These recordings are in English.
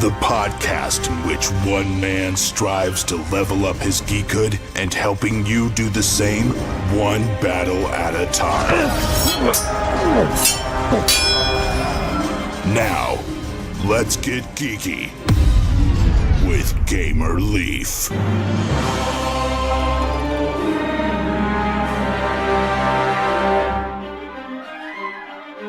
The podcast in which one man strives to level up his geekhood and helping you do the same, one battle at a time. Now, let's get geeky with Gamer Leaf.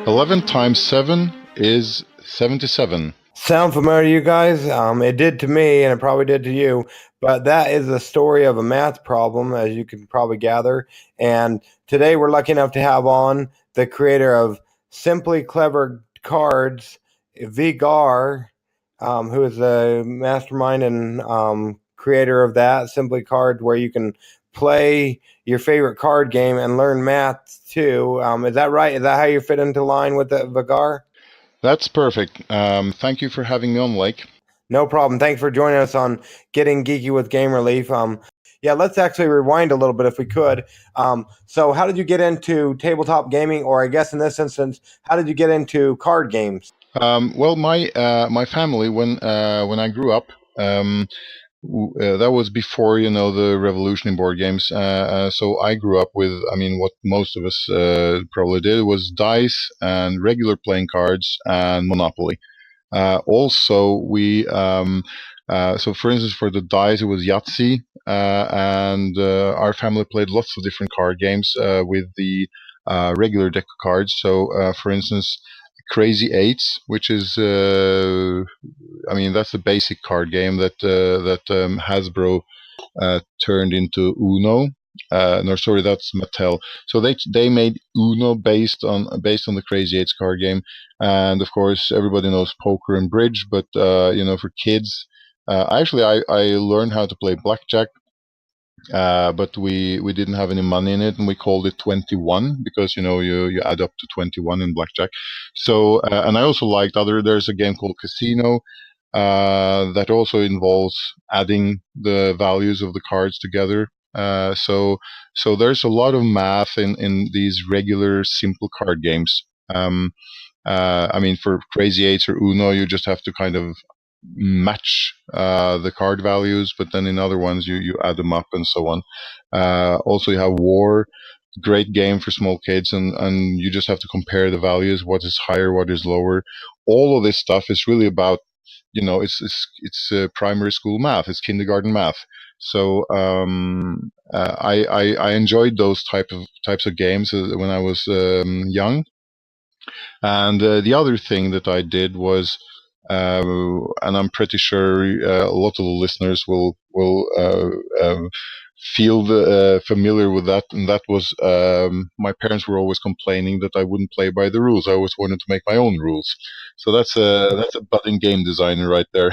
11 times 7 is 77. Sound familiar to you guys? It did to me, and it probably did to you. But that is the story of a math problem, as you can probably gather. And today we're lucky enough to have on the creator of Simply Clever Cards, Vegard, who is the mastermind and creator of that, Simply Cards, where you can play your favorite card game and learn math too. Is that right? Is that how you fit into line with the Vegard? That's perfect. Thank you for having me on, Blake. No problem. Thanks for joining us on Getting Geeky with Game Relief. Yeah, let's actually rewind a little bit if we could. So how did you get into tabletop gaming, or I guess in this instance, how did you get into card games? Well, my family, when I grew up, that was before, the revolution in board games. So I grew up with, what most of us probably did was dice and regular playing cards and Monopoly. Also, so for instance, for the dice, it was Yahtzee, and our family played lots of different card games with the regular deck of cards. So, for instance, Crazy Eights, which is, that's the basic card game that Hasbro turned into Uno. No, sorry, that's Mattel. So they made Uno based on the Crazy Eights card game, and of course everybody knows poker and bridge. But for kids, actually, I learned how to play blackjack. But we didn't have any money in it, and we called it 21 because you add up to 21 in blackjack. So and I also liked there's a game called Casino that also involves adding the values of the cards together. So there's a lot of math in these regular simple card games. For Crazy Eights or Uno, you just have to kind of match the card values, but then in other ones you add them up and so on. Also, you have War, great game for small kids, and you just have to compare the values, what is higher, what is lower. All of this stuff is really about, it's primary school math, it's kindergarten math. So I enjoyed those types of games when I was young. And the other thing that I did was, and I'm pretty sure a lot of the listeners will feel familiar with that. And that was, my parents were always complaining that I wouldn't play by the rules. I always wanted to make my own rules. So that's a budding game designer right there.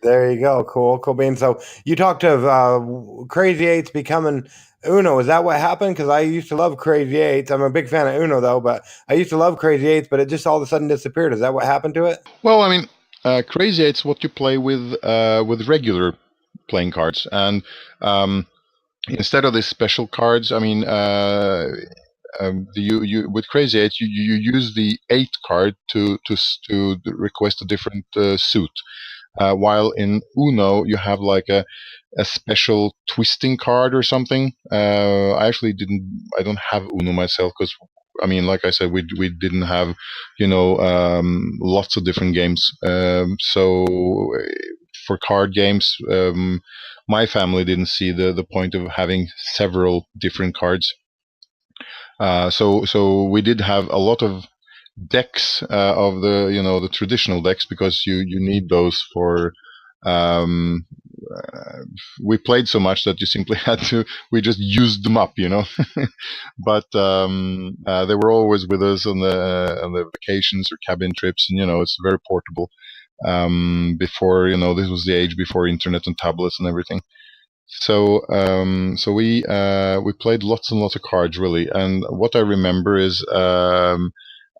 There you go. Cool bean. So you talked of Crazy Eights becoming Uno. Is that what happened? Because I used to love Crazy Eights. I'm a big fan of Uno, though, but I used to love Crazy Eights, but it just all of a sudden disappeared. Is that what happened to it? Well, Crazy Eight's what you play with regular playing cards, and instead of these special cards, with Crazy Eights, you use the 8 card to request a different suit. While in Uno, you have like a special twisting card or something. I don't have Uno myself because, like I said, we didn't have, lots of different games. So for card games, my family didn't see the point of having several different cards. So we did have a lot of decks of the traditional decks, because you need those for we played so much that you simply we just used them up, but they were always with us on the vacations or cabin trips, and it's very portable. Before, this was the age before internet and tablets and everything. So we played lots and lots of cards, really. And what I remember is,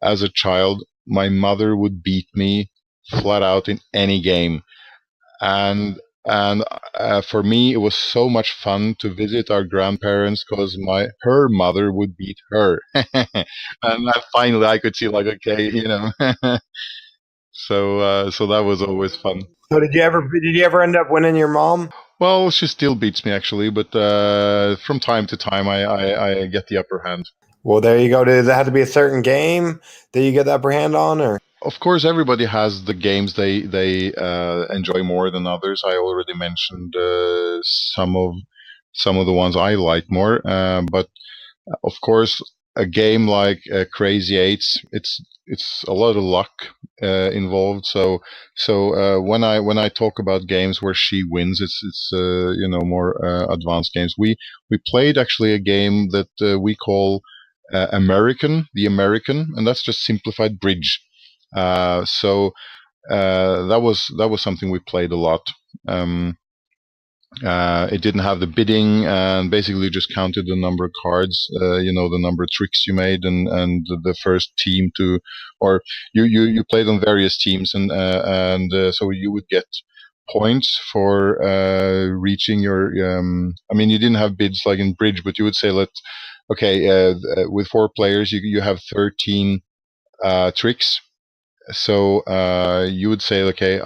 as a child, my mother would beat me flat out in any game, and for me, it was so much fun to visit our grandparents because her mother would beat her, and finally I could see, like, okay, So that was always fun. So did you ever end up winning your mom? Well, she still beats me actually, but from time to time I get the upper hand. Well, there you go. Does it have to be a certain game that you get the upper hand on, or? Of course, everybody has the games they enjoy more than others. I already mentioned some of the ones I like more, but of course, a game like Crazy Eights, it's a lot of luck involved. So when I talk about games where she wins, it's more advanced games. We played actually a game that we call the American, and that's just simplified bridge. So that was something we played a lot. Um, it didn't have the bidding, and basically just counted the number of cards, the number of tricks you made, and the first team to, or you played on various teams, and so you would get points for reaching your. I mean, you didn't have bids like in bridge, but you would say, with 4 players, you have 13 tricks. So you would say, okay,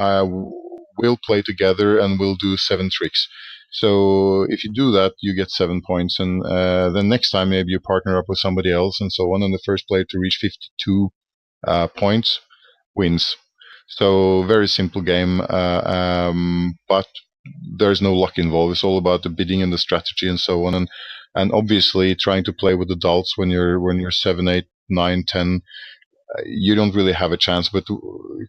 we'll play together and we'll do 7 tricks. So if you do that, you get 7 points, and then next time maybe you partner up with somebody else, and so on. And the first player to reach 52 points wins. So very simple game, but there's no luck involved. It's all about the bidding and the strategy and so on. And obviously, trying to play with adults when you're 7, 8, 9, 10, you don't really have a chance. But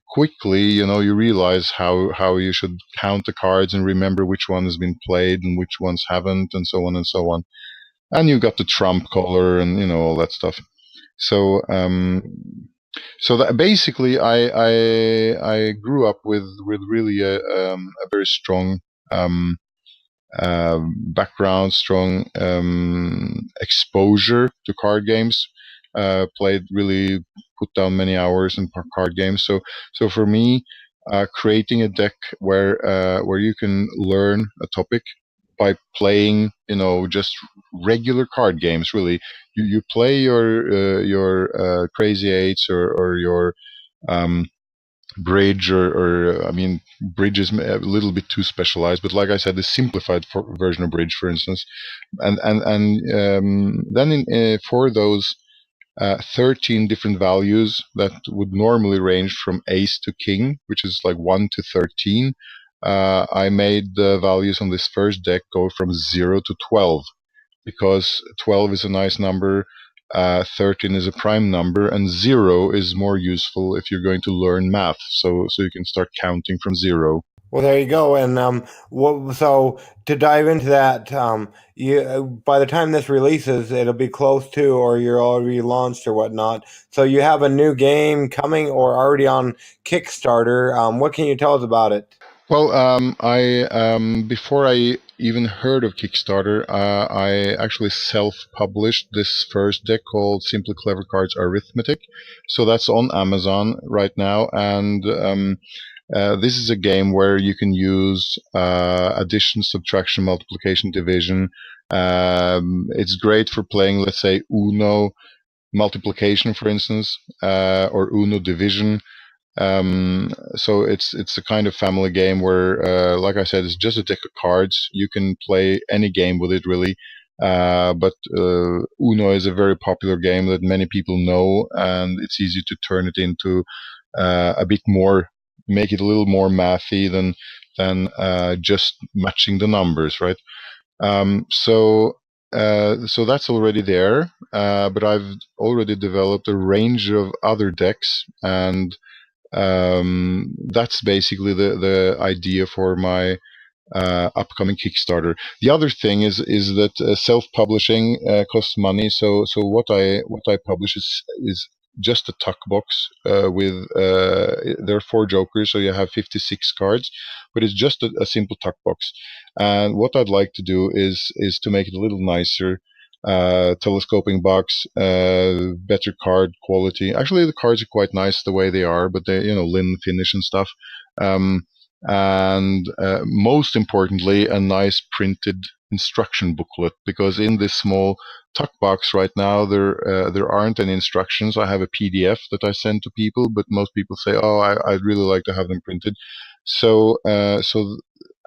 quickly, you realize how you should count the cards and remember which one has been played and which ones haven't, and so on and so on. And you got the trump color and all that stuff. So that basically, I grew up with really a very strong background, strong exposure to card games. Put down many hours in card games. So for me, creating a deck where you can learn a topic by playing, just regular card games. Really, you play your Crazy Eights or your um, bridge, or I mean, bridge is a little bit too specialized, but like I said, the simplified version of bridge, for instance, and then for those 13 different values that would normally range from ace to king, which is like 1 to 13. I made the values on this first deck go from 0 to 12, because 12 is a nice number, 13 is a prime number, and 0 is more useful if you're going to learn math. So you can start counting from 0. Well, there you go. And so to dive into that, by the time this releases, it'll be close to, or you're already launched or whatnot. So you have a new game coming or already on Kickstarter. What can you tell us about it? Well, I before I even heard of Kickstarter, I actually self-published this first deck called Simply Clever Cards Arithmetic. So that's on Amazon right now, and this is a game where you can use addition, subtraction, multiplication, division. It's great for playing, let's say, Uno multiplication, for instance, or Uno division. So it's a kind of family game where, like I said, it's just a deck of cards. You can play any game with it, really. But Uno is a very popular game that many people know, and it's easy to turn it into a bit more, make it a little more mathy than just matching the numbers, right? So that's already there, but I've already developed a range of other decks, and that's basically the idea for my upcoming Kickstarter. The other thing is that self-publishing costs money. So what I publish is just a tuck box with there are 4 jokers, so you have 56 cards, but it's just a simple tuck box. And what I'd like to do is to make it a little nicer. Telescoping box, better card quality. Actually, the cards are quite nice the way they are, but they, linen finish and stuff. Um, and most importantly, a nice printed instruction booklet, because in this small tuck box right now there aren't any instructions. I have a PDF that I send to people, but most people say, "Oh, I'd really like to have them printed." So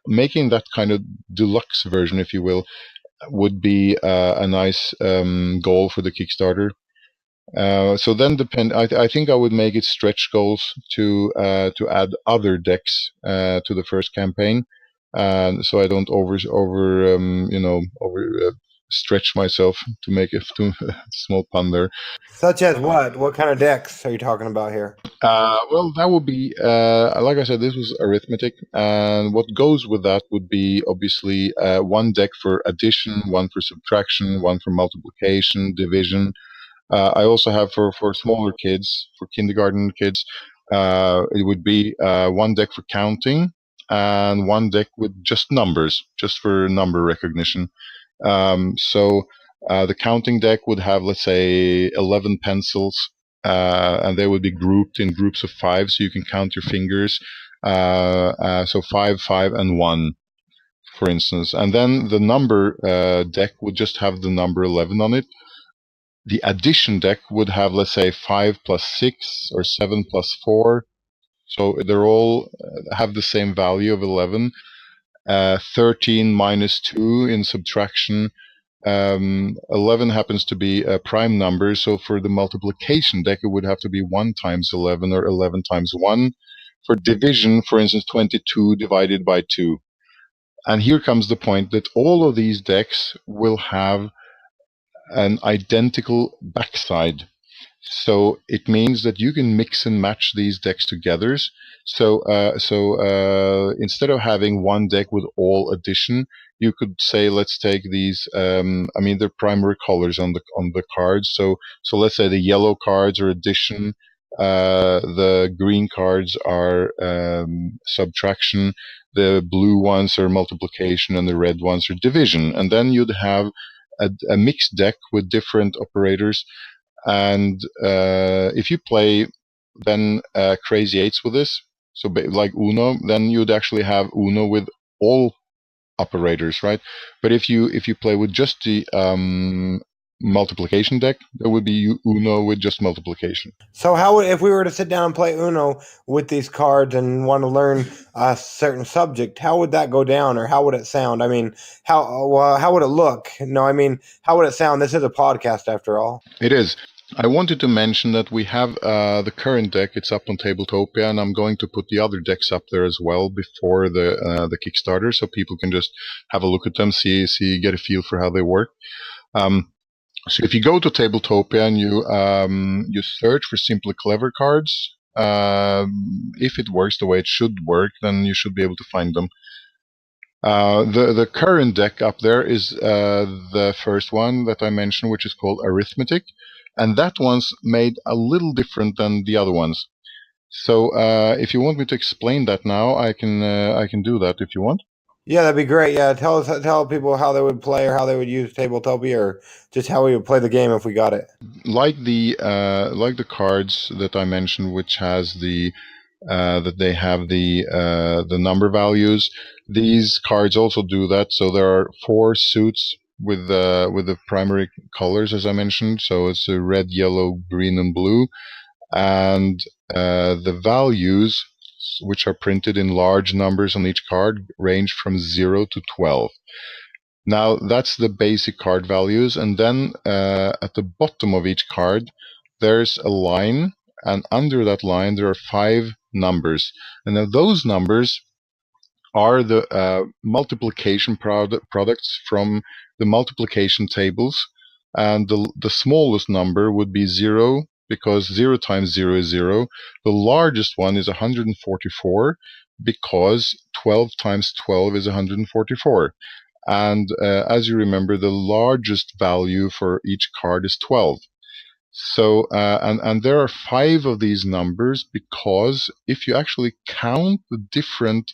making that kind of deluxe version, if you will, would be a nice goal for the Kickstarter. So then I think I would make it stretch goals to add other decks to the first campaign, so I don't over stretch myself, to make a too small pun there. Such as what? What kind of decks are you talking about here? Well, that would be, like I said, this was arithmetic, and what goes with that would be obviously one deck for addition, one for subtraction, one for multiplication, division. I also have for smaller kids, for kindergarten kids, it would be one deck for counting and one deck with just numbers, just for number recognition. So the counting deck would have, let's say, 11 pencils, and they would be grouped in groups of 5, so you can count your fingers. So 5, 5, and 1, for instance. And then the number deck would just have the number 11 on it. The addition deck would have, let's say, 5 plus 6 or 7 plus 4. So they're all have the same value of 11. 13 minus 2 in subtraction. 11 happens to be a prime number, so for the multiplication deck, it would have to be 1 times 11 or 11 times 1. For division, for instance, 22 divided by 2. And here comes the point that all of these decks will have an identical backside. So it means that you can mix and match these decks together. So instead of having one deck with all addition, you could say, let's take these. They're primary colors on the cards. So let's say the yellow cards are addition, the green cards are subtraction, the blue ones are multiplication, and the red ones are division. And then you'd have a mixed deck with different operators. And if you play then Crazy Eights with this, so like Uno, then you'd actually have Uno with all operators, right? But if you play with just the multiplication deck, there would be Uno with just multiplication. So how would, if we were to sit down and play Uno with these cards and want to learn a certain subject, how would that go down, or how would it sound? I mean, how would it look? No, I mean, how would it sound? This is a podcast after all. It is. I wanted to mention that we have the current deck. It's up on Tabletopia, and I'm going to put the other decks up there as well before the Kickstarter, so people can just have a look at them, see, get a feel for how they work. So if you go to Tabletopia and you search for Simply Clever cards, if it works the way it should work, then you should be able to find them. The current deck up there is the first one that I mentioned, which is called Arithmetic, and that one's made a little different than the other ones. So if you want me to explain that now, I can do that if you want. Yeah, that'd be great. Yeah, tell people how they would play, or how they would use Tabletopia, or just how we would play the game if we got it. Like the cards that I mentioned, which has that they have the number values. These cards also do that. So there are 4 suits with the primary colors, as I mentioned. So it's a red, yellow, green, and blue, and the values, which are printed in large numbers on each card, range from 0 to 12. Now that's the basic card values, and then at the bottom of each card there's a line, and under that line there are 5 numbers, and now those numbers are the multiplication products from the multiplication tables, and the smallest number would be 0, because 0 times 0 is 0. The largest one is 144, because 12 times 12 is 144. And as you remember, the largest value for each card is 12. So, and there are 5 of these numbers, because if you actually count the different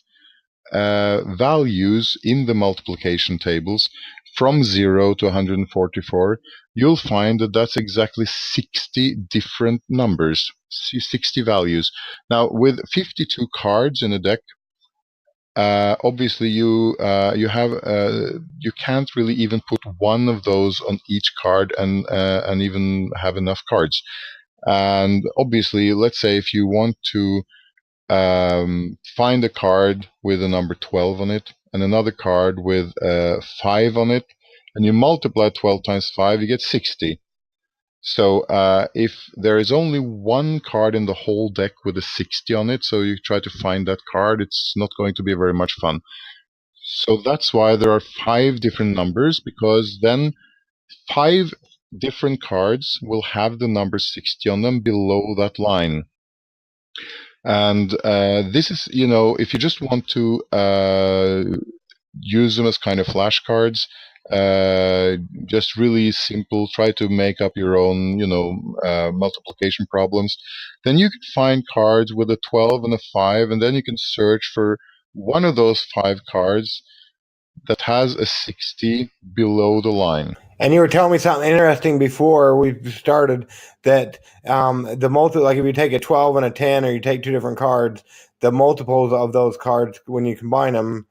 values in the multiplication tables from 0 to 144, you'll find that that's exactly 60 different numbers, 60 values. Now, with 52 cards in a deck, obviously you can't really even put one of those on each card and even have enough cards. And obviously, let's say if you want to find a card with the number 12 on it and another card with 5 on it, and you multiply 12 times 5, you get 60. So if there is only one card in the whole deck with a 60 on it, so you try to find that card, it's not going to be very much fun. So that's why there are 5 different numbers, because then 5 different cards will have the number 60 on them below that line. And this is, if you just want to use them as kind of flashcards, just really simple, try to make up your own, multiplication problems, then you can find cards with a 12 and a 5, and then you can search for one of those 5 cards that has a 60 below the line. And you were telling me something interesting before we started, that like if you take a 12 and a 10, or you take 2 different cards, the multiples of those cards, when you combine them,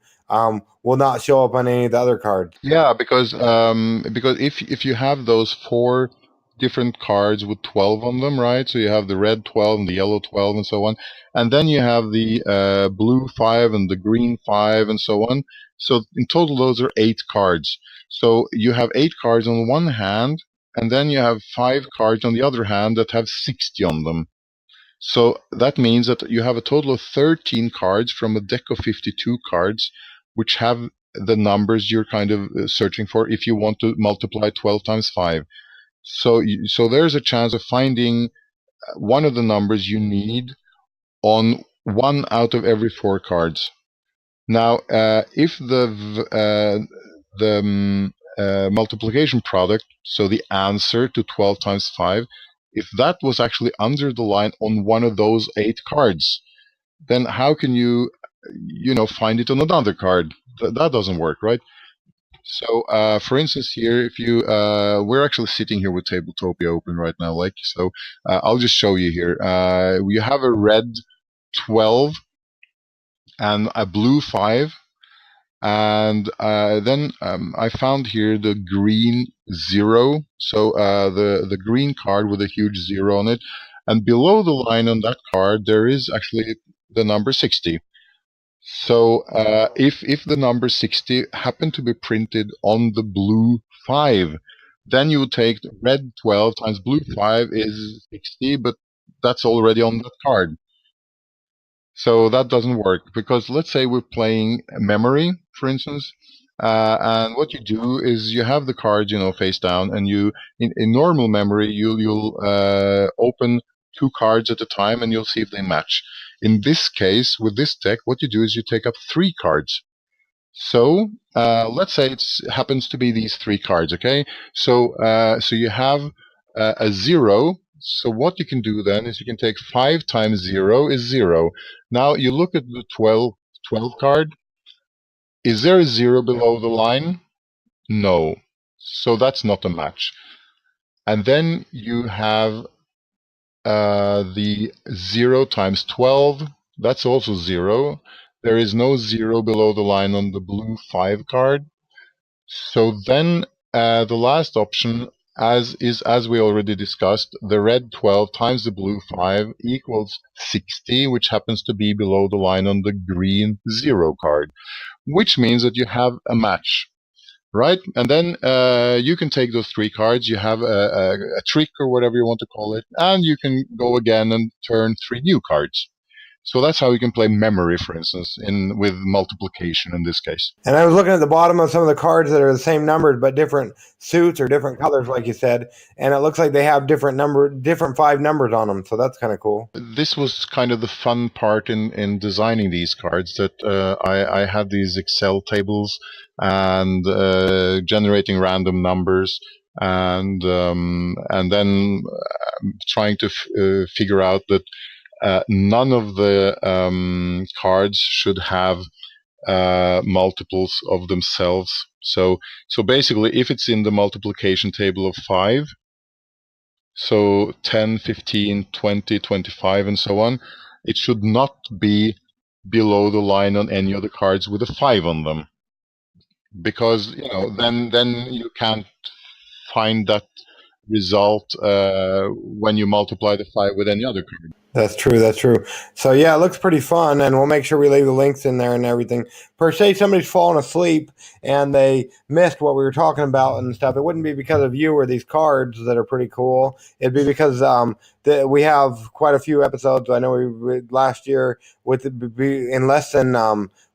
will not show up on any of the other cards. Yeah, because if you have those 4 different cards with 12 on them, right? So you have the red 12 and the yellow 12 and so on, and then you have the blue 5 and the green 5 and so on. So in total, those are 8 cards. So you have 8 cards on one hand, and then you have 5 cards on the other hand that have 60 on them. So that means that you have a total of 13 cards from a deck of 52 cards, which have the numbers you're kind of searching for if you want to multiply 12 times 5. So there's a chance of finding one of the numbers you need on 1 out of every 4 cards. Now, if the multiplication product, so the answer to 12 times 5, if that was actually under the line on one of those 8 cards, then how can you find it on another card? That doesn't work, right? So, for instance, here, if you, we're actually sitting here with Tabletopia open right now, so I'll just show you here. You have a red 12 and a blue 5, and then I found here the green 0, so the green card with a huge 0 on it, and below the line on that card there is actually the number 60. So if the number 60 happened to be printed on the blue 5, then you would take the red 12 times blue 5 is 60, but that's already on that card. So that doesn't work, because let's say we're playing memory, for instance, and what you do is you have the cards, face down, and you in normal memory you'll open 2 cards at a time, and you'll see if they match. In this case, with this deck, what you do is you take up 3 cards. So let's say it happens to be these 3 cards, okay? So you have a 0. So what you can do then is you can take 5 times 0 is 0. Now you look at the 12 card. Is there a 0 below the line? No. So that's not a match. And then you have the 0 times 12. That's also 0. There is no 0 below the line on the blue 5 card. So then the last option, as we already discussed, the red 12 times the blue 5 equals 60, which happens to be below the line on the green 0 card, which means that you have a match, right? And then you can take those 3 cards, you have a trick or whatever you want to call it, and you can go again and turn 3 new cards. So that's how you can play memory, for instance, with multiplication in this case. And I was looking at the bottom of some of the cards that are the same numbers but different suits or different colors, like you said, and it looks like they have different 5 numbers on them. So that's kind of cool. This was kind of the fun part in designing these cards, that I had these Excel tables and generating random numbers, and then trying to figure out that none of the cards should have multiples of themselves. So basically, if it's in the multiplication table of 5, so 10, 15, 20, 25, and so on, it should not be below the line on any of the cards with a 5 on them, because then you can't find that result when you multiply the 5 with any other card. That's true. That's true. So yeah, it looks pretty fun, and we'll make sure we leave the links in there and everything. Per se, somebody's fallen asleep and they missed what we were talking about and stuff. It wouldn't be because of you or these cards that are pretty cool. It'd be because we have quite a few episodes. I know we last year in less than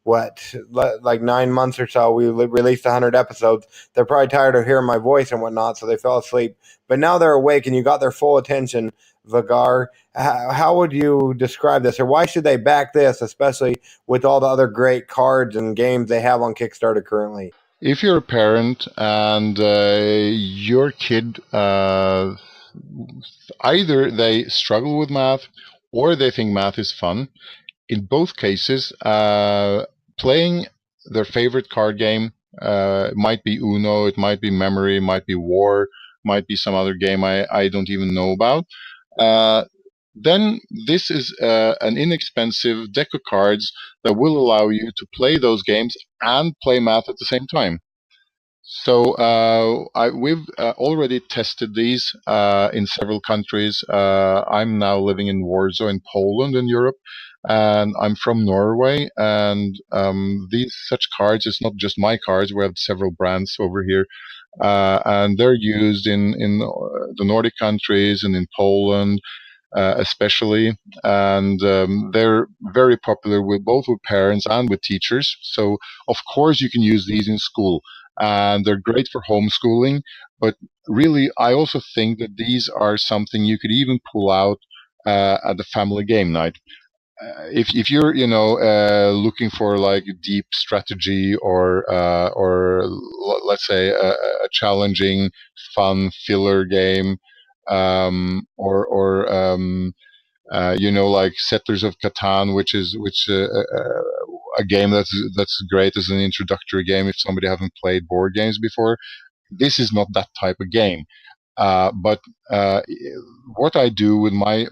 like 9 months or so, we released 100 episodes. They're probably tired of hearing my voice and whatnot, so they fell asleep. But now they're awake, and you got their full attention. Vegard, how would you describe this, or why should they back this, especially with all the other great cards and games they have on Kickstarter currently? If you're a parent and your kid either they struggle with math or they think math is fun, in both cases, playing their favorite card game, might be Uno, it might be Memory, it might be War, might be some other game I don't even know about. Then this is an inexpensive deck of cards that will allow you to play those games and play math at the same time. So we've already tested these in several countries. I'm now living in Warsaw in Poland in Europe, and I'm from Norway. And these such cards, it's not just my cards. We have several brands over here, and they're used in the Nordic countries and in Poland. Especially, and they're very popular with both with parents and with teachers. So of course you can use these in school, and they're great for homeschooling. But really, I also think that these are something you could even pull out at the family game night. If you're looking for like deep strategy or let's say a challenging, fun filler game, like Settlers of Catan, which a game that's great as an introductory game if somebody haven't played board games before. This is not that type of game. But what I do with my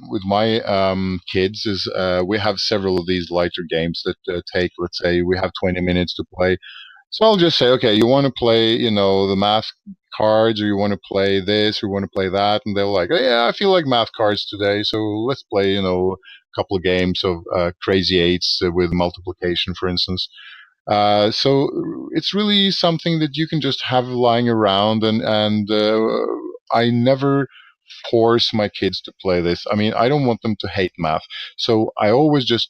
kids is we have several of these lighter games that take, let's say, we have 20 minutes to play. So I'll just say, okay, you want to play, the math cards, or you want to play this, or you want to play that, and they're like, oh, yeah, I feel like math cards today, so let's play, a couple of games of Crazy Eights with multiplication, for instance. So it's really something that you can just have lying around, and I never force my kids to play this. I mean, I don't want them to hate math, so I always just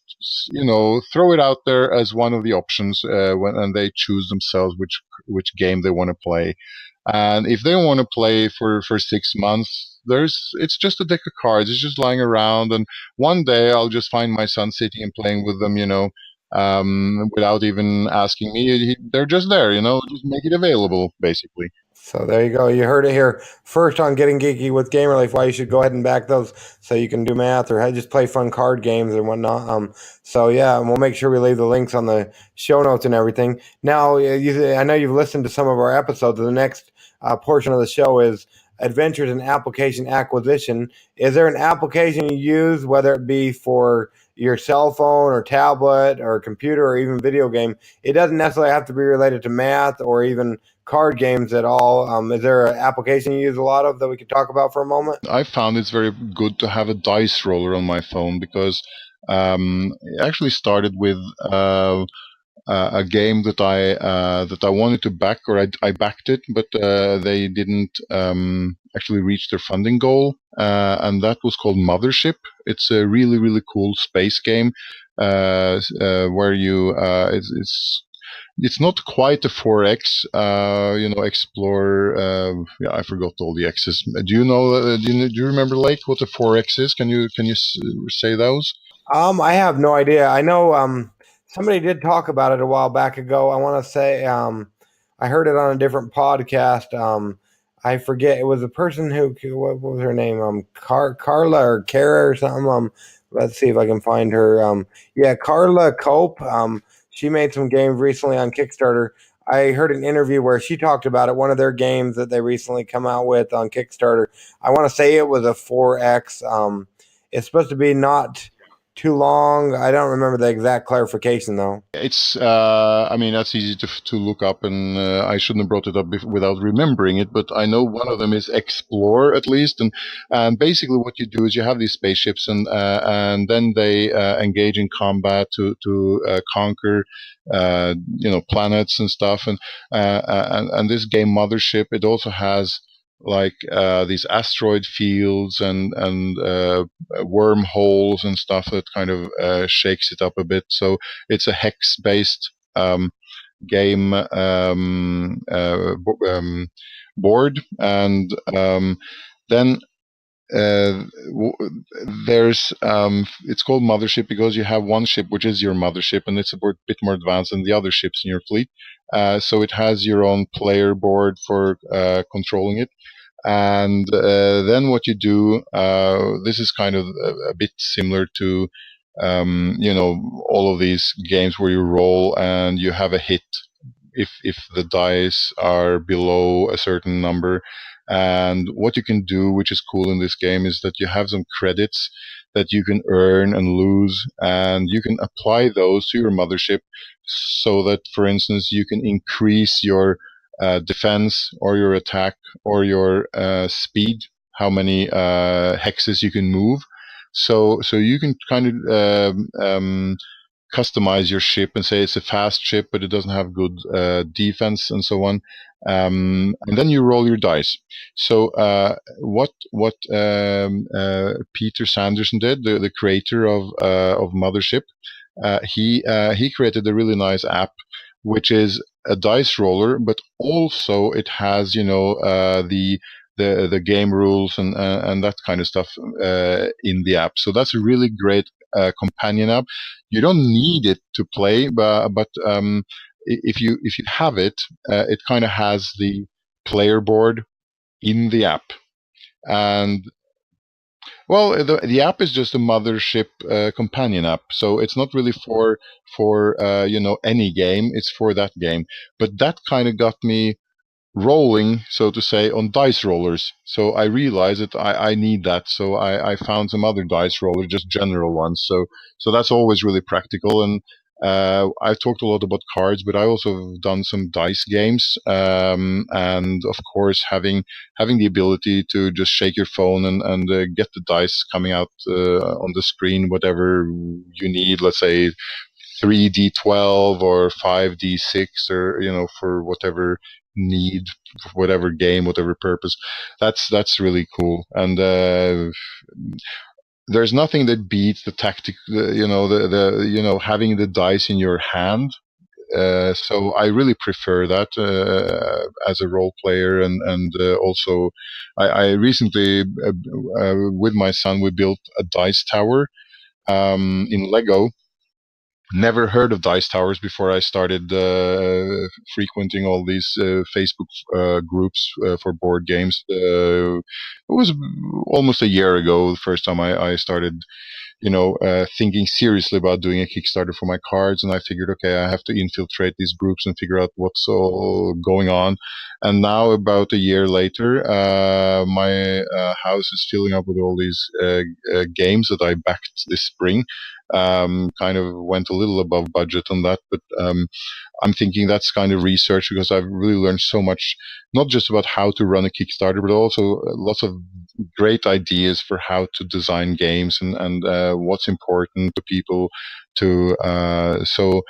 throw it out there as one of the options and they choose themselves which game they want to play. And if they want to play for 6 months, it's just a deck of cards. It's just lying around, and one day I'll just find my son sitting and playing with them, without even asking me. They're just there, just make it available, basically. So there you go. You heard it here first on Getting Geeky with Game Relief, why you should go ahead and back those so you can do math or just play fun card games and whatnot. So yeah, and we'll make sure we leave the links on the show notes and everything. Now, I know you've listened to some of our episodes. The next portion of the show is Adventures in Application Acquisition. Is there an application you use, whether it be for your cell phone or tablet or computer or even video game? It doesn't necessarily have to be related to math or even card games at all. Is there an application you use a lot of that we could talk about for a moment? I found it's very good to have a dice roller on my phone, because it actually started with a game that I wanted to back, or I backed it, but they didn't actually reach their funding goal, and that was called Mothership. It's a really, really cool space game where you it's not quite a 4X, explore. I forgot all the X's. Do you know? Do you remember, Lake, what the 4X is? Can you say those? I have no idea. I know somebody did talk about it a while back ago. I want to say I heard it on a different podcast. I forget. It was a person what was her name? Carla or Kara or something. Let's see if I can find her. Yeah, Carla Cope. She made some games recently on Kickstarter. I heard an interview where she talked about it. One of their games that they recently come out with on Kickstarter. I want to say it was a 4X. It's supposed to be not too long? I don't remember the exact clarification though. It's, I mean, that's easy to look up, and I shouldn't have brought it up without remembering it, but I know one of them is explore at least, and basically what you do is you have these spaceships, and then they engage in combat to conquer, planets and stuff, and this game Mothership, it also has like these asteroid fields and wormholes and stuff that kind of shakes it up a bit. So it's a hex-based game board, and then there's it's called Mothership because you have one ship which is your mothership, and it's a bit more advanced than the other ships in your fleet. So it has your own player board for controlling it. And then what you do, this is kind of a bit similar to, all of these games where you roll and you have a hit if the dice are below a certain number. And what you can do, which is cool in this game, is that you have some credits that you can earn and lose, and you can apply those to your mothership so that, for instance, you can increase your defense or your attack or your speed, how many hexes you can move. So you can kind of customize your ship and say it's a fast ship, but it doesn't have good defense and so on. And then you roll your dice. So what Peter Sanderson did, the creator of Mothership, he created a really nice app, which is a dice roller, but also it has the game rules and that kind of stuff in the app. So that's a really great companion app. You don't need it to play, but if you have it, it kind of has the player board in the app. And well, the app is just a Mothership companion app, so it's not really for any game. It's for that game. But that kind of got me rolling, so to say, on dice rollers. So I realized that I need that. So I found some other dice rollers, just general ones. So that's always really practical. And I've talked a lot about cards, but I also have done some dice games. And of course, having the ability to just shake your phone and get the dice coming out on the screen, whatever you need. Let's say 3d12 or 5d6, or for whatever need, whatever game, whatever purpose. That's really cool. And there's nothing that beats the tactic, having the dice in your hand. So I really prefer that as a role player, and also I recently with my son we built a dice tower in Lego. Never heard of dice towers before I started frequenting all these Facebook groups for board games. It was almost a year ago, the first time I started, thinking seriously about doing a Kickstarter for my cards. And I figured, okay, I have to infiltrate these groups and figure out what's all going on. And now, about a year later, my house is filling up with all these games that I backed this spring. Kind of went a little above budget on that, but I'm thinking that's kind of research, because I've really learned so much, not just about how to run a Kickstarter, but also lots of great ideas for how to design games and what's important to people to. So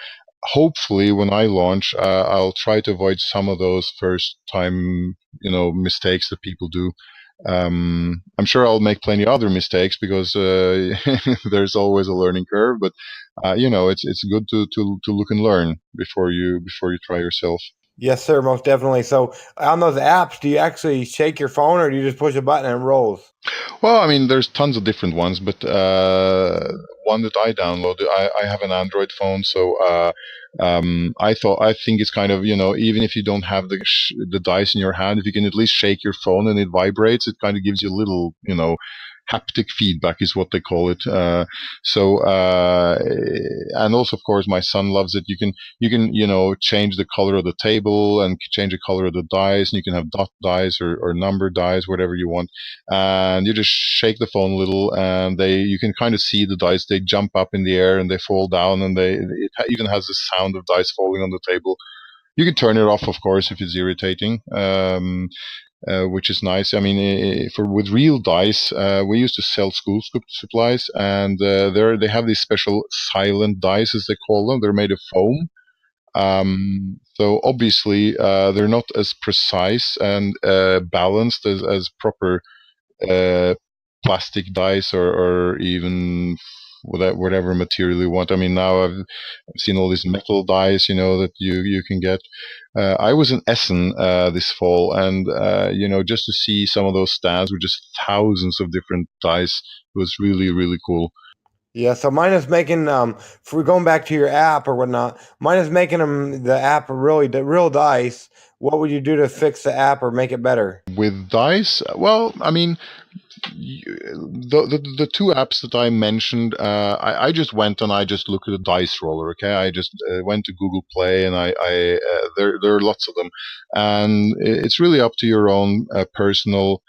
hopefully when I launch, I'll try to avoid some of those first time, mistakes that people do. I'm sure I'll make plenty of other mistakes, because there's always a learning curve. But it's good to look and learn before you try yourself. Yes, sir, most definitely. So on those apps, do you actually shake your phone, or do you just push a button and it rolls? Well, I mean, there's tons of different ones, but one that I downloaded, I have an Android phone, so I think it's kind of, even if you don't have the dice in your hand, if you can at least shake your phone and it vibrates, it kind of gives you a little, haptic feedback is what they call it. And also, of course, my son loves it. You can change the color of the table and change the color of the dice, and you can have dot dice or number dice, whatever you want. And you just shake the phone a little, and you can kind of see the dice. They jump up in the air and they fall down, and it even has the sound of dice falling on the table. You can turn it off, of course, if it's irritating. Which is nice. I mean, with real dice, we used to sell school supplies, and they have these special silent dice, as they call them. They're made of foam. So obviously, they're not as precise and balanced as proper plastic dice or even whatever material you want. I mean, now I've seen all these metal dice, that you can get. I was in Essen this fall, and just to see some of those stands with just thousands of different dice was really, really cool. Yeah, so mine is making if we're going back to your app or whatnot, mine is making the app really real dice. What would you do to fix the app or make it better? With dice, well, I mean, the two apps that I mentioned, I just went and I just looked at a dice roller. Okay, I just went to Google Play, and there are lots of them, and it's really up to your own personal,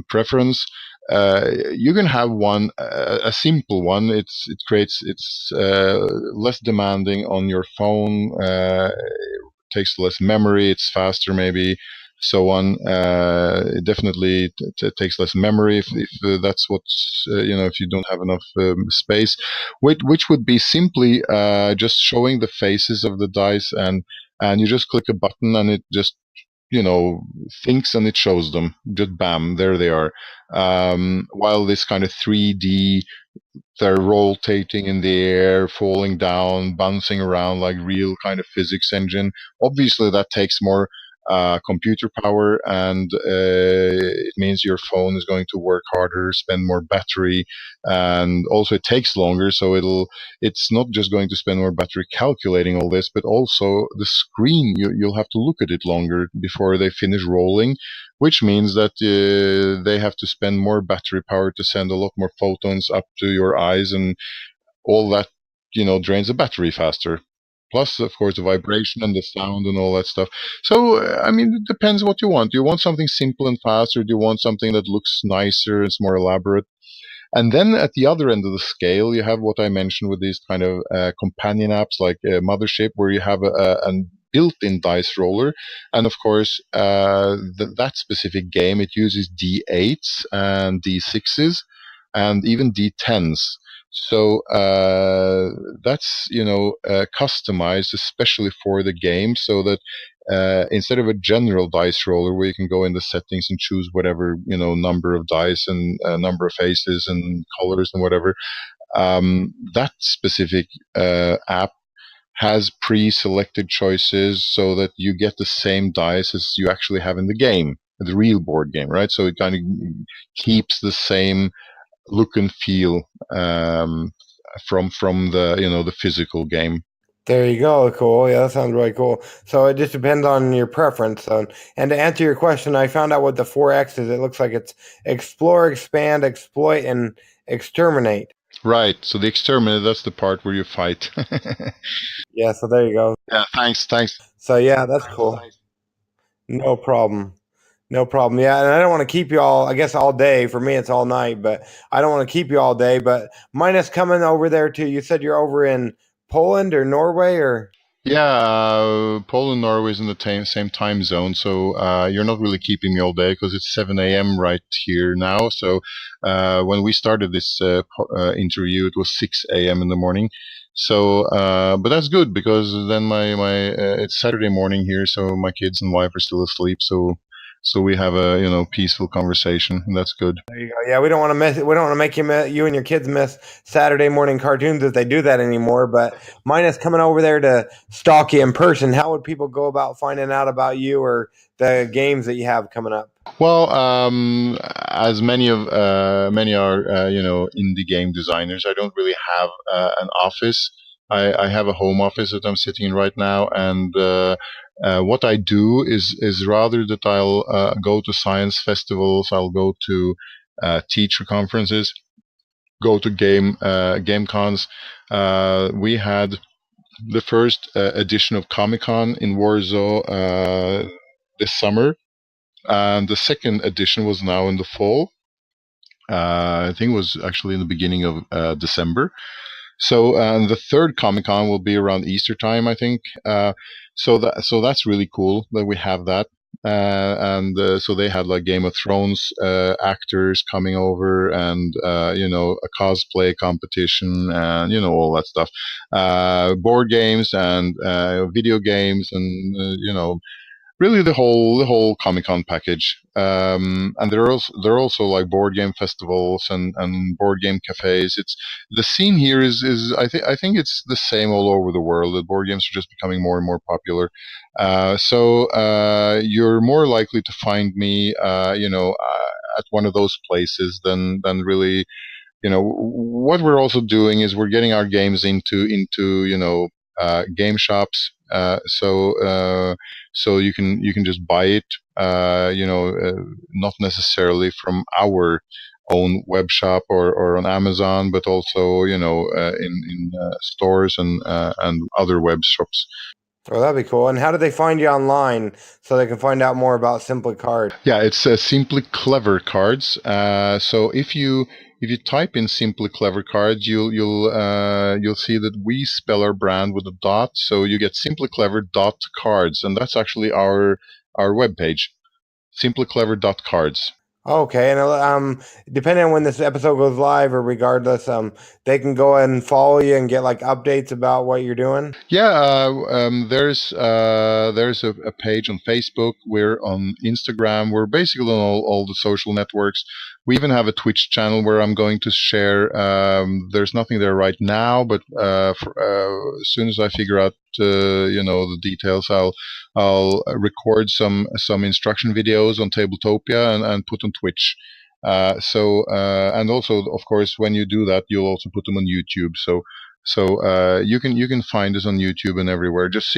preference. You can have one, a simple one. It's less demanding on your phone. Takes less memory. It's faster, maybe. So on. It definitely takes less memory if that's what's if you don't have enough space, which would be simply just showing the faces of the dice, and you just click a button and it just thinks and it shows them. Just bam, there they are. While this kind of 3D, they're rotating in the air, falling down, bouncing around like real kind of physics engine. Obviously, that takes more computer power, and it means your phone is going to work harder, spend more battery, and also it takes longer. So it's not just going to spend more battery calculating all this, but also the screen. You'll have to look at it longer before they finish rolling, which means that they have to spend more battery power to send a lot more photons up to your eyes, and all that drains the battery faster. Plus, of course, the vibration and the sound and all that stuff. So, I mean, it depends what you want. Do you want something simple and fast, or do you want something that looks nicer, it's more elaborate? And then at the other end of the scale, you have what I mentioned with these kind of companion apps like Mothership, where you have a built-in dice roller. And of course, that specific game, it uses D8s and D6s and even D10s. So that's customized especially for the game, so that instead of a general dice roller where you can go in the settings and choose whatever number of dice and number of faces and colors and whatever, that specific app has pre-selected choices so that you get the same dice as you actually have in the game, the real board game, right? So it kind of keeps the same look and feel from the physical game. There you go. Cool. Yeah, that sounds really cool. So it just depends on your preference. And to answer your question, I found out what the 4X is. It looks like it's explore, expand, exploit, and exterminate. Right. So the exterminate, that's the part where you fight. Yeah, so there you go. Yeah, thanks. So yeah, that's cool. No problem. No problem. Yeah, and I don't want to keep you all, I guess, all day. For me, it's all night, but I don't want to keep you all day. But mine is coming over there too. You said you're over in Poland or Norway or? Yeah, Poland, Norway is in the same time zone, so you're not really keeping me all day because it's 7 a.m. right here now. So when we started this interview, it was 6 a.m. in the morning. So, but that's good because then it's Saturday morning here, so my kids and wife are still asleep. So we have a peaceful conversation, and that's good. There you go. Yeah, we don't want to miss. We don't want to make you and your kids miss Saturday morning cartoons if they do that anymore. But mine is coming over there to stalk you in person. How would people go about finding out about you or the games that you have coming up? Well, as many are indie game designers, I don't really have an office. I have a home office that I'm sitting in right now, and what I do is rather that I'll go to science festivals, I'll go to teacher conferences, go to game cons. We had the first edition of Comic-Con in Warsaw this summer, and the second edition was now in the fall. I think it was actually in the beginning of December. So the third Comic-Con will be around Easter time, I think. So that's really cool that we have that. And so they had like Game of Thrones actors coming over, and a cosplay competition, and all that stuff. Board games and video games, and really the whole Comic-Con package. And there are also like board game festivals and board game cafes. It's the scene here is I think it's the same all over the world. The board games are just becoming more and more popular. So you're more likely to find me at one of those places than really. What we're also doing is we're getting our games into game shops. So you can just buy it, not necessarily from our own web shop or on Amazon, but also in stores and other web shops. Well, that'd be cool. And how do they find you online so they can find out more about Simply Card? Yeah, it's Simply Clever Cards. So if you type in Simply Clever Cards, you'll see that we spell our brand with a dot. So you get simplyclever.cards, and that's actually our webpage, simplyclever.cards. Okay, and depending on when this episode goes live, or regardless, they can go ahead and follow you and get like updates about what you're doing. Yeah, there's a page on Facebook. We're on Instagram. We're basically on all the social networks. We even have a Twitch channel where I'm going to share. There's nothing there right now, but as soon as I figure out the details, I'll record some instruction videos on Tabletopia and put on Twitch. And also, of course, when you do that, you'll also put them on YouTube. So you can find us on YouTube and everywhere. Just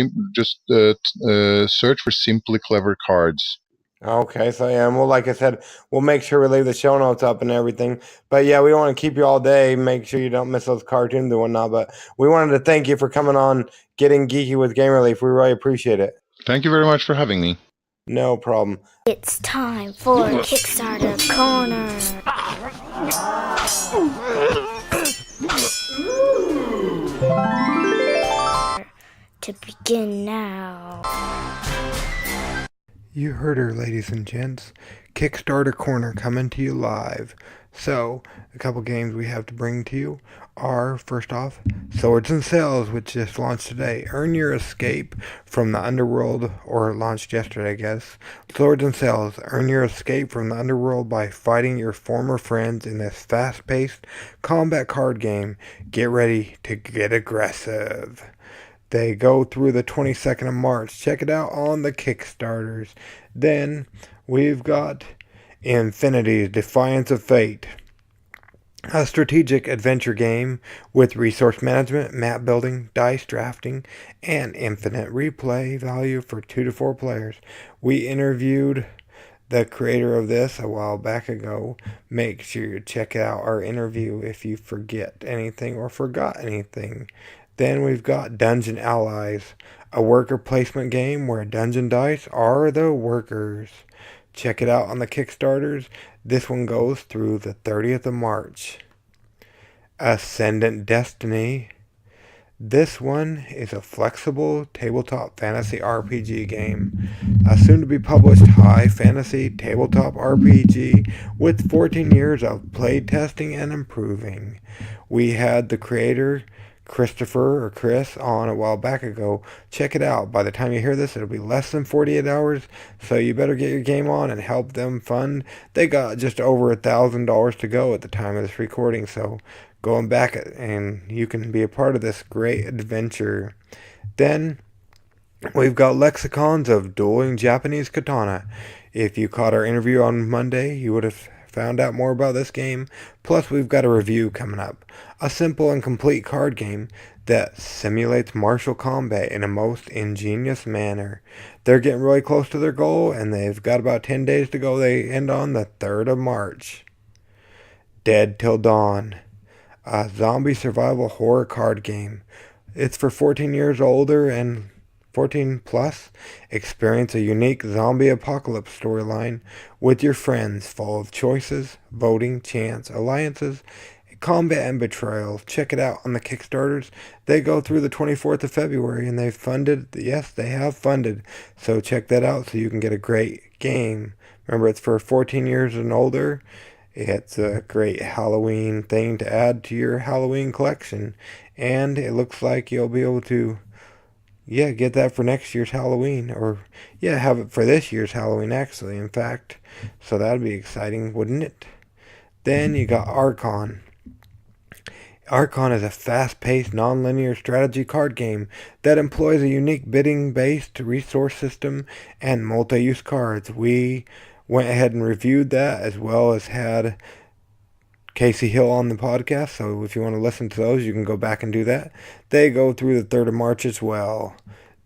search for Simply Clever Cards. Okay, so yeah, and like I said, we'll make sure we leave the show notes up and everything. But yeah, we don't want to keep you all day. Make sure you don't miss those cartoons and whatnot. But we wanted to thank you for coming on, getting geeky with Game Relief. We really appreciate it. Thank you very much for having me. No problem. It's time for Kickstarter Corner. To begin now. You heard her, ladies and gents. Kickstarter Corner coming to you live. So, a couple games we have to bring to you are, first off, Swords and Sails, which just launched today. Earn your escape from the underworld, or launched yesterday, I guess. Swords and Sails, earn your escape from the underworld by fighting your former friends in this fast-paced combat card game. Get ready to get aggressive. They go through the 22nd of March. Check it out on the Kickstarters. Then we've got Infinities, Defiance of Fate. A strategic adventure game with resource management, map building, dice drafting, and infinite replay value for 2 to 4 players. We interviewed the creator of this a while back ago. Make sure you check out our interview if you forget anything or forgot anything. Then we've got Dungeon Allies, a worker placement game where dungeon dice are the workers. Check it out on the Kickstarters. This one goes through the 30th of March. Ascendant Destiny. This one is a flexible tabletop fantasy RPG game. A soon-to-be-published high fantasy tabletop RPG with 14 years of play testing and improving. We had the creator, Christopher or Chris, on a while back ago. Check it out. By the time you hear this, it'll be less than 48 hours, so you better get your game on and help them fund. They got just over $1,000 to go at the time of this recording, so go and back it, and you can be a part of this great adventure. Then we've got Lexicons of Dueling Japanese Katana. If you caught our interview on Monday, you would have found out more about this game. Plus, we've got a review coming up. A simple and complete card game that simulates martial combat in a most ingenious manner. They're getting really close to their goal, and they've got about 10 days to go. They end on the 3rd of March. Dead Till Dawn, a zombie survival horror card game. It's for 14 years older and 14 plus. Experience a unique zombie apocalypse storyline with your friends, full of choices, voting, chance, alliances, combat, and betrayal. Check it out on the Kickstarters. They go through the 24th of February, and they've funded. Yes, they have funded. So check that out so you can get a great game. Remember, it's for 14 years and older. It's a great Halloween thing to add to your Halloween collection. And it looks like you'll be able to, get that for next year's Halloween. Or, have it for this year's Halloween, actually, in fact. So that'd be exciting, wouldn't it? Then you got Arkon. Arkon is a fast-paced, non-linear strategy card game that employs a unique bidding-based resource system and multi-use cards. We went ahead and reviewed that, as well as had Casey Hill on the podcast, so if you want to listen to those, you can go back and do that. They go through the 3rd of March as well.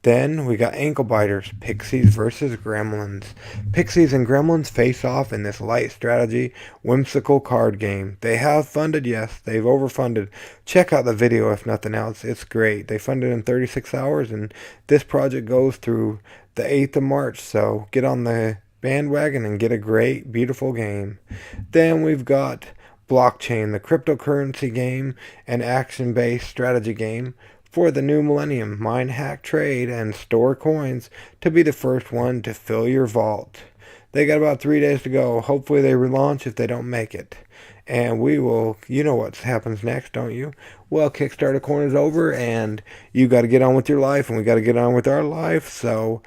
Then we got Anklebiters, Pixies vs. Gremlins. Pixies and Gremlins face off in this light strategy, whimsical card game. They have funded, yes, they've overfunded. Check out the video if nothing else, it's great. They funded in 36 hours, and this project goes through the 8th of March, so get on the bandwagon and get a great, beautiful game. Then we've got Blockchain, the cryptocurrency game and action-based strategy game for the new millennium. Mine, hack, trade, and store coins to be the first one to fill your vault. They got about 3 days to go. Hopefully they relaunch if they don't make it. And we will, you know what happens next, don't you? Well, Kickstarter Corner's over, and you got to get on with your life, and we got to get on with our life. So,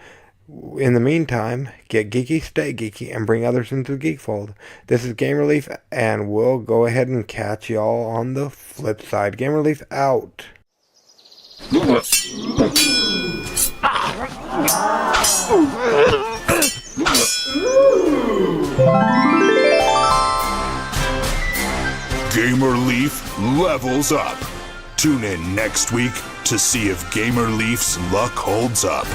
in the meantime, get geeky, stay geeky, and bring others into the geek fold. This is Game Relief, and we'll go ahead and catch y'all on the flip side. Game Relief out. Gamer Leaf levels up. Tune in next week to see if Gamer Leaf's luck holds up.